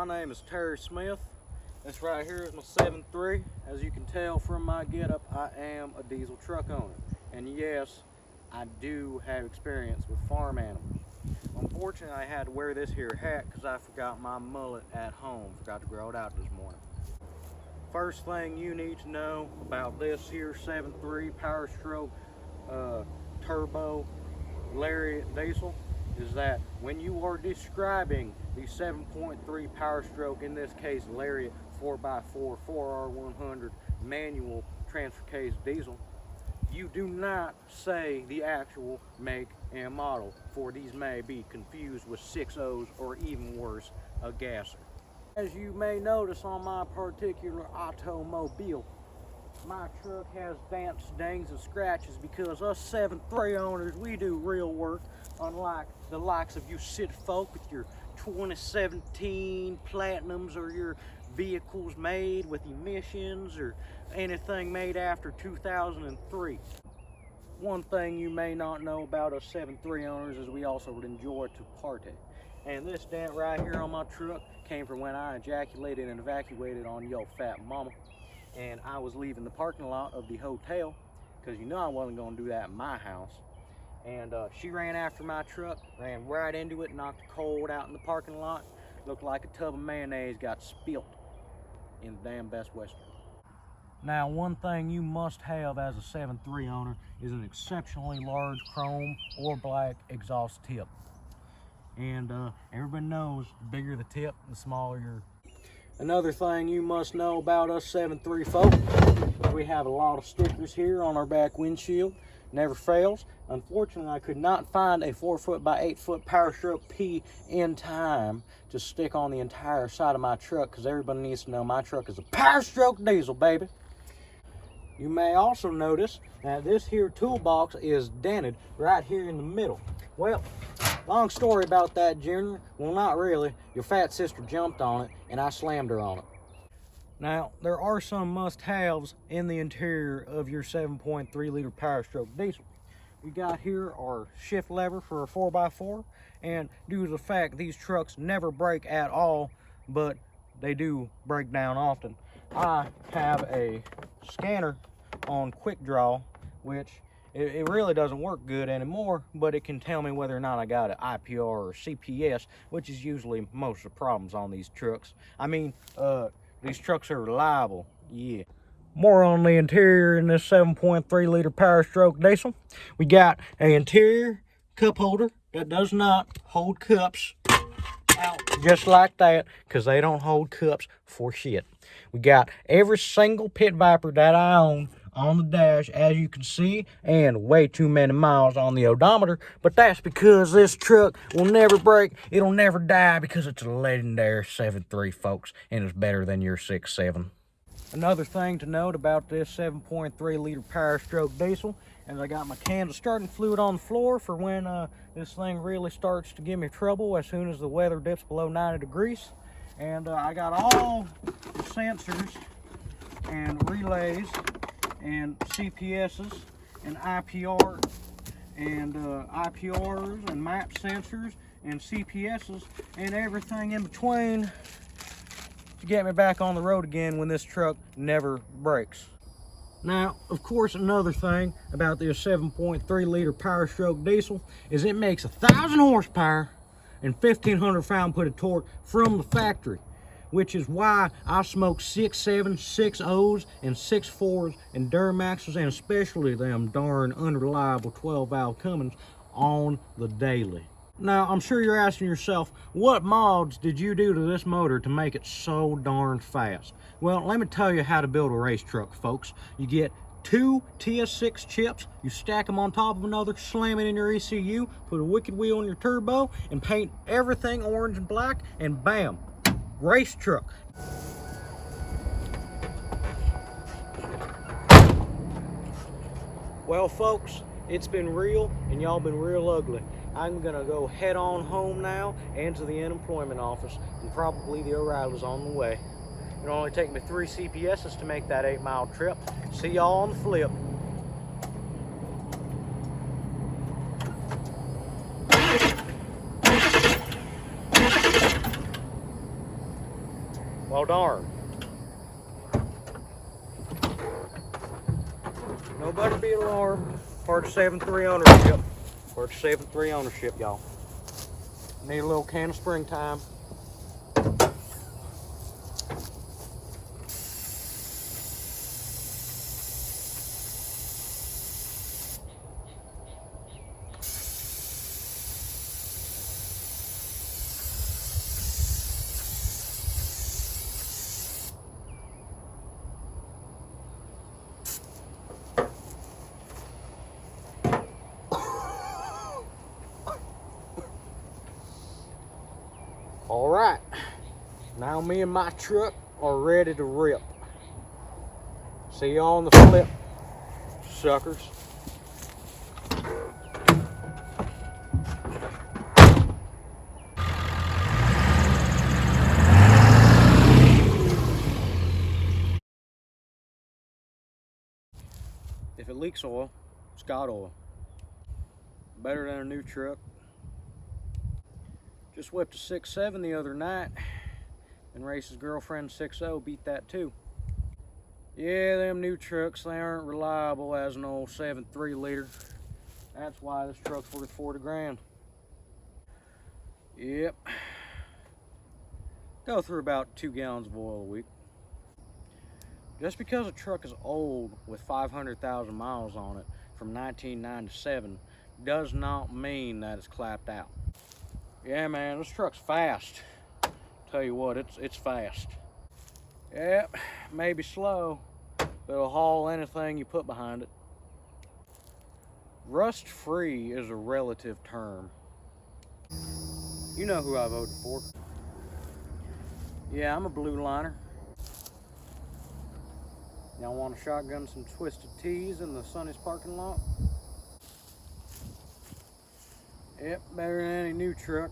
my name is Terry Smith. This right here is my 7.3. As you can tell from my getup, I am a diesel truck owner. And yes, I do have experience with farm animals. Unfortunately, I had to wear this here hat because I forgot my mullet at home. Forgot to grow it out this morning. First thing you need to know about this here 7.3 Power Stroke turbo Lariat diesel is that when you are describing the 7.3 Power Stroke, in this case Lariat 4x4 4R100 manual transfer case diesel, you do not say the actual make and model, for these may be confused with 6.0s or even worse, a gasser. As you may notice on my particular automobile, my truck has dents, dings, and scratches because us 7.3 owners, we do real work, unlike the likes of you city folk with your 2017 Platinums or your vehicles made with emissions or anything made after 2003. One thing you may not know about us 7.3 owners is we also would enjoy to party. And this dent right here on my truck came from when I ejaculated and evacuated on yo fat mama. And I was leaving the parking lot of the hotel because you know I wasn't going to do that in my house. And she ran after my truck, ran right into it, knocked the cold out in the parking lot. Looked like a tub of mayonnaise got spilt in the damn Best Western. Now, one thing you must have as a 7.3 owner is an exceptionally large chrome or black exhaust tip. And everybody knows the bigger the tip, the smaller your. Another thing you must know about us 7.3 folks, we have a lot of stickers here on our back windshield. Never fails. Unfortunately, I could not find a 4-foot by 8-foot Power Stroke P in time to stick on the entire side of my truck, because everybody needs to know my truck is a Power Stroke diesel, baby. You may also notice that this here toolbox is dented right here in the middle. Well, long story about that, Junior. Well, not really. Your fat sister jumped on it, and I slammed her on it. Now, there are some must-haves in the interior of your 7.3 liter Power Stroke diesel. We got here our shift lever for a 4x4, and due to the fact these trucks never break at all, but they do break down often, I have a scanner on Quick Draw, which it really doesn't work good anymore, but it can tell me whether or not I got an IPR or CPS, which is usually most of the problems on these trucks. I mean, these trucks are reliable, yeah. More on the interior in this 7.3 liter Power Stroke diesel. We got an interior cup holder that does not hold cups out just like that, because they don't hold cups for shit. We got every single Pit Viper that I own on the dash, as you can see, and way too many miles on the odometer, but that's because this truck will never break, it'll never die, because it's a legendary 7.3 folks, and it's better than your 6.7. Another thing to note about this 7.3 liter Power Stroke diesel is I got my cans of starting fluid on the floor for when this thing really starts to give me trouble as soon as the weather dips below 90 degrees. And I got all the sensors and relays and CPSs and IPR and IPRs and map sensors and CPSs and everything in between to get me back on the road again when this truck never breaks. Now, of course, another thing about this 7.3 liter Power Stroke diesel is it makes 1,000 horsepower and 1,500 pound-foot of torque from the factory, which is why I smoke 6.7, 6.0s, and 6.4s, and Duramaxes, and especially them darn unreliable 12-valve Cummins on the daily. Now, I'm sure you're asking yourself, what mods did you do to this motor to make it so darn fast? Well, let me tell you how to build a race truck, folks. You get 2 TS6 chips, you stack them on top of another, slam it in your ECU, put a wicked wheel in your turbo, and paint everything orange and black, and bam, race truck. Well, folks, it's been real, and y'all been real ugly. I'm gonna go head on home now and to the unemployment office, and probably the O'Reilly's on the way. It'll only take me 3 CPSs to make that 8-mile trip. See y'all on the flip. Well, darn. Nobody be alarmed. Part of 7.3 ownership. Part of 7.3 ownership, y'all. Need a little can of springtime. All right, now me and my truck are ready to rip. See y'all on the flip, suckers. If it leaks oil, it's got oil. Better than a new truck. Just whipped a 6.7 the other night, and Race's girlfriend 6.0 beat that too. Yeah, them new trucks, they aren't reliable as an old 7.3 liter. That's why this truck's worth 40 grand. Yep. Go through about 2 gallons of oil a week. Just because a truck is old with 500,000 miles on it from 1997 does not mean that it's clapped out. Yeah, man, this truck's fast. Tell you what, it's fast. Yep, maybe slow, but it'll haul anything you put behind it. Rust-free is a relative term. You know who I voted for. Yeah, I'm a blue liner. Y'all want to shotgun some Twisted Teas in the Sonny's parking lot? Yep, better than any new truck.